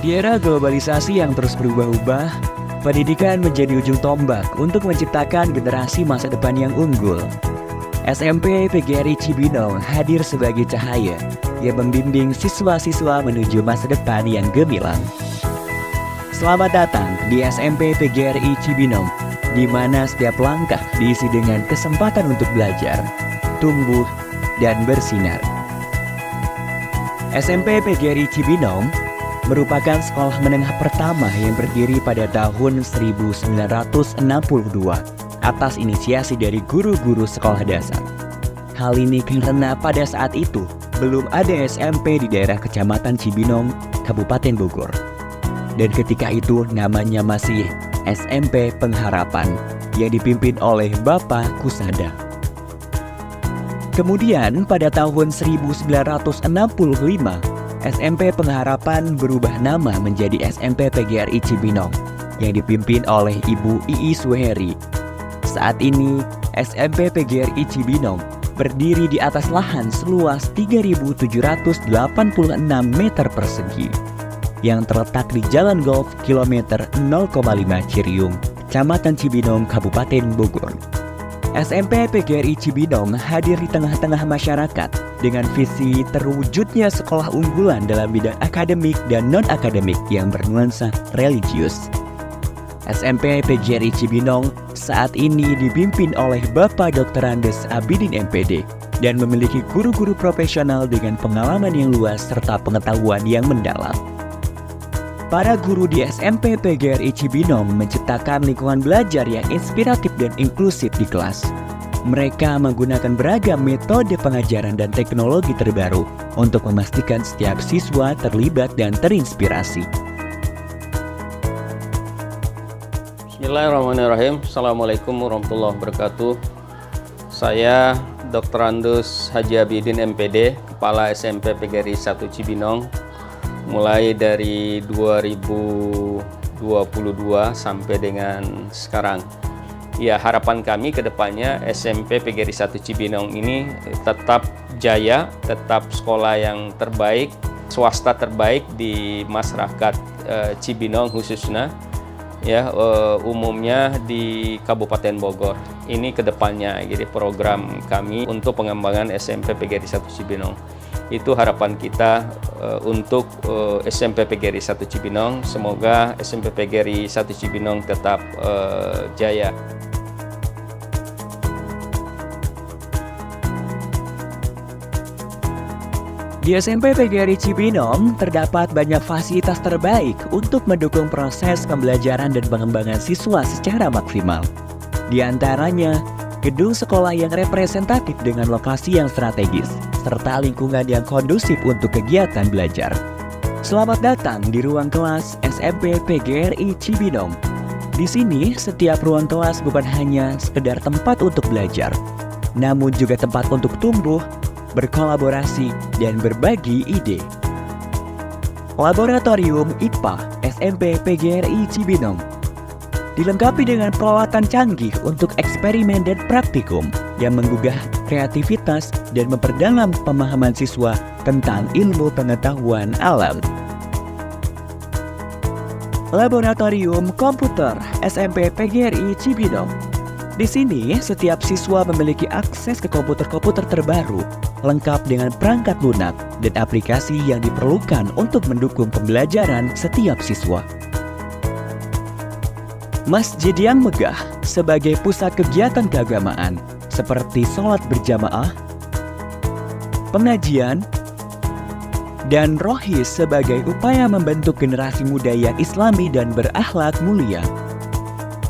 Di era globalisasi yang terus berubah-ubah, pendidikan menjadi ujung tombak untuk menciptakan generasi masa depan yang unggul. SMP PGRI Cibinong hadir sebagai cahaya yang membimbing siswa-siswa menuju masa depan yang gemilang. Selamat datang di SMP PGRI Cibinong, di mana setiap langkah diisi dengan kesempatan untuk belajar, tumbuh, dan bersinar. SMP PGRI Cibinong merupakan sekolah menengah pertama yang berdiri pada tahun 1962 atas inisiasi dari guru-guru sekolah dasar. Hal ini karena pada saat itu belum ada SMP di daerah Kecamatan Cibinong, Kabupaten Bogor. Dan ketika itu namanya masih SMP Pengharapan yang dipimpin oleh Bapak Kusada. Kemudian pada tahun 1965, SMP Pengharapan berubah nama menjadi SMP PGRI Cibinong yang dipimpin oleh Ibu Iis Suheri. Saat ini, SMP PGRI Cibinong berdiri di atas lahan seluas 3.786 meter persegi yang terletak di Jalan Golf kilometer 0,5 Ciriung, Kecamatan Cibinong, Kabupaten Bogor. SMP PGRI Cibinong hadir di tengah-tengah masyarakat dengan visi terwujudnya sekolah unggulan dalam bidang akademik dan non-akademik yang bernuansa religius. SMP PGRI Cibinong saat ini dipimpin oleh Bapak Dr. Andes Abidin MPD dan memiliki guru-guru profesional dengan pengalaman yang luas serta pengetahuan yang mendalam. Para guru di SMP PGRI Cibinong menciptakan lingkungan belajar yang inspiratif dan inklusif di kelas. Mereka menggunakan beragam metode pengajaran dan teknologi terbaru untuk memastikan setiap siswa terlibat dan terinspirasi. Bismillahirrahmanirrahim. Assalamualaikum warahmatullahi wabarakatuh. Saya Dr. Andus Haji Abidin MPD, Kepala SMP PGRI 1 Cibinong, mulai dari 2022 sampai dengan sekarang. Ya, harapan kami ke depannya SMP PGRI 1 Cibinong ini tetap jaya, tetap sekolah yang terbaik, swasta terbaik di masyarakat Cibinong khususnya, ya umumnya di Kabupaten Bogor. Ini ke depannya, jadi program kami untuk pengembangan SMP PGRI 1 Cibinong. Itu harapan kita untuk SMP PGRI 1 Cibinong. Semoga SMP PGRI 1 Cibinong tetap jaya. Di SMP PGRI Cibinong terdapat banyak fasilitas terbaik untuk mendukung proses pembelajaran dan pengembangan siswa secara maksimal. Di antaranya, gedung sekolah yang representatif dengan lokasi yang strategis, serta lingkungan yang kondusif untuk kegiatan belajar. Selamat datang di ruang kelas SMP PGRI Cibinong. Di sini, setiap ruang kelas bukan hanya sekedar tempat untuk belajar, namun juga tempat untuk tumbuh, berkolaborasi, dan berbagi ide. Laboratorium IPA SMP PGRI Cibinong dilengkapi dengan peralatan canggih untuk eksperimen dan praktikum yang menggugah kreativitas dan memperdalam pemahaman siswa tentang ilmu pengetahuan alam. Laboratorium Komputer SMP PGRI Cibinong. Di sini, setiap siswa memiliki akses ke komputer-komputer terbaru, lengkap dengan perangkat lunak dan aplikasi yang diperlukan untuk mendukung pembelajaran setiap siswa. Masjid yang megah sebagai pusat kegiatan keagamaan seperti sholat berjamaah, pengajian, dan rohis sebagai upaya membentuk generasi muda yang islami dan berakhlak mulia.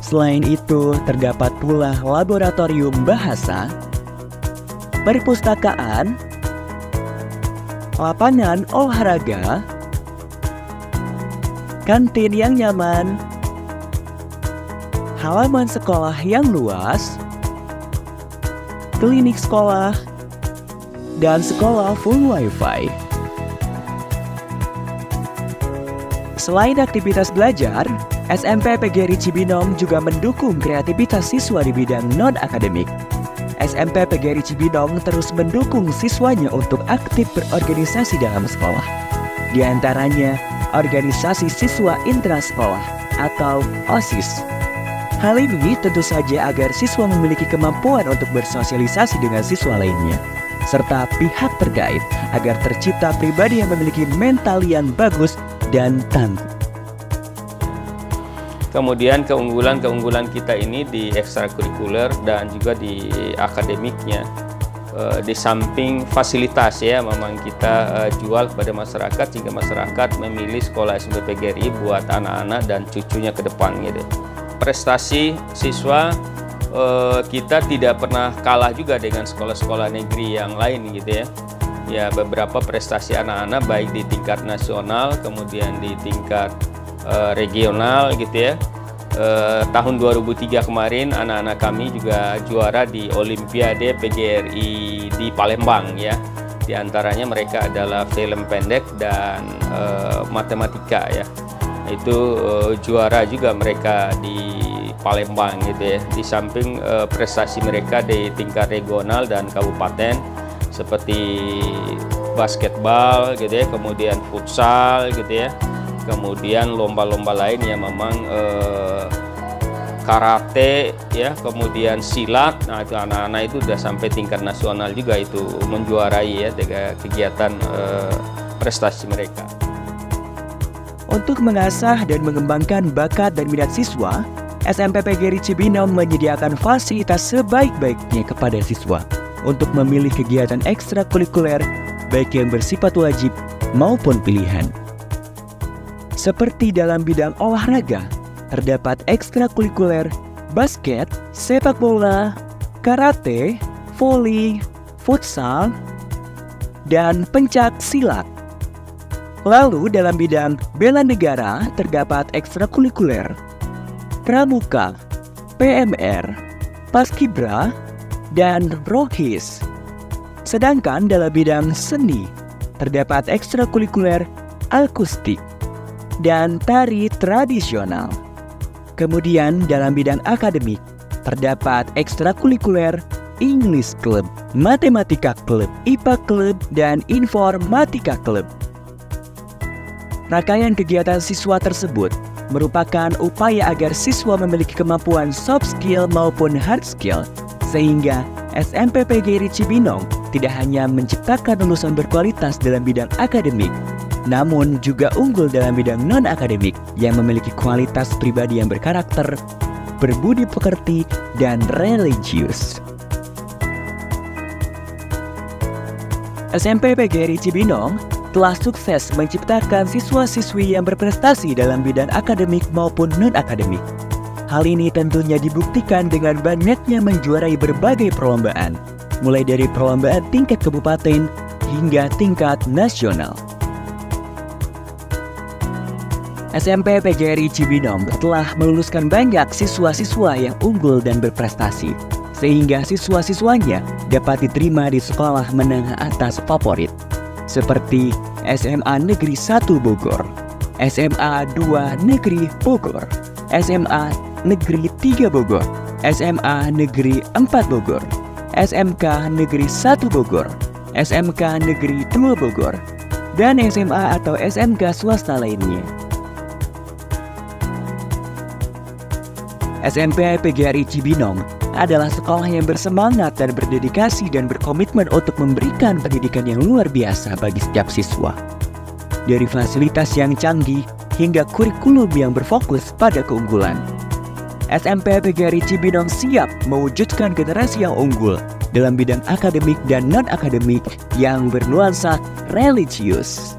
Selain itu, terdapat pula laboratorium bahasa, perpustakaan, lapangan olahraga, kantin yang nyaman, halaman sekolah yang luas, klinik sekolah, dan sekolah full wifi. Selain aktivitas belajar, SMP PGRI Cibinong juga mendukung kreativitas siswa di bidang non-akademik. SMP PGRI Cibinong terus mendukung siswanya untuk aktif berorganisasi dalam sekolah. Di antaranya, Organisasi Siswa Intrasekolah atau OSIS. Hal ini tentu saja agar siswa memiliki kemampuan untuk bersosialisasi dengan siswa lainnya, serta pihak terkait agar tercipta pribadi yang memiliki mental yang bagus dan tangguh. Kemudian keunggulan kita ini di ekstrakurikuler dan juga di akademiknya. Di samping fasilitas ya, memang kita jual kepada masyarakat sehingga masyarakat memilih sekolah SMP PGRI buat anak-anak dan cucunya ke depan gitu. Prestasi siswa kita tidak pernah kalah juga dengan sekolah-sekolah negeri yang lain gitu ya. Ya, beberapa prestasi anak-anak baik di tingkat nasional kemudian di tingkat regional gitu ya. Tahun 2003 kemarin anak-anak kami juga juara di Olimpiade PGRI di Palembang ya. Di antaranya mereka adalah film pendek dan matematika ya. Itu juara juga mereka di Palembang gitu ya. Di samping prestasi mereka di tingkat regional dan kabupaten seperti basketball gitu ya, kemudian futsal gitu ya, kemudian lomba-lomba lain yang memang karate ya, kemudian silat. Nah, itu anak-anak itu sudah sampai tingkat nasional juga itu menjuarai ya dengan kegiatan prestasi mereka. Untuk mengasah dan mengembangkan bakat dan minat siswa, SMP PGRI Cibinong menyediakan fasilitas sebaik-baiknya kepada siswa untuk memilih kegiatan ekstrakurikuler baik yang bersifat wajib maupun pilihan. Seperti dalam bidang olahraga, terdapat ekstrakurikuler basket, sepak bola, karate, voli, futsal, dan pencak silat. Lalu dalam bidang bela negara terdapat ekstrakurikuler pramuka, PMR, paskibra, dan rohis. Sedangkan dalam bidang seni terdapat ekstrakurikuler akustik dan tari tradisional. Kemudian dalam bidang akademik terdapat ekstrakurikuler English Club, Matematika Club, IPA Club, dan Informatika Club. Rangkaian kegiatan siswa tersebut merupakan upaya agar siswa memiliki kemampuan soft skill maupun hard skill, sehingga SMP PGRI Cibinong tidak hanya menciptakan lulusan berkualitas dalam bidang akademik, namun juga unggul dalam bidang non-akademik yang memiliki kualitas pribadi yang berkarakter, berbudi pekerti, dan religius. SMP PGRI Cibinong telah sukses menciptakan siswa-siswi yang berprestasi dalam bidang akademik maupun non-akademik. Hal ini tentunya dibuktikan dengan banyaknya menjuarai berbagai perlombaan, mulai dari perlombaan tingkat kabupaten hingga tingkat nasional. SMP PGRI Cibinong telah meluluskan banyak siswa-siswa yang unggul dan berprestasi, sehingga siswa-siswanya dapat diterima di sekolah menengah atas favorit, seperti SMA Negeri 1 Bogor, SMA 2 Negeri Bogor, SMA Negeri 3 Bogor, SMA Negeri 4 Bogor, SMK Negeri 1 Bogor, SMK Negeri 2 Bogor, dan SMA atau SMK swasta lainnya. SMP PGRI Cibinong adalah sekolah yang bersemangat dan berdedikasi dan berkomitmen untuk memberikan pendidikan yang luar biasa bagi setiap siswa. Dari fasilitas yang canggih hingga kurikulum yang berfokus pada keunggulan. SMP PGRI Cibinong siap mewujudkan generasi yang unggul dalam bidang akademik dan non-akademik yang bernuansa religius.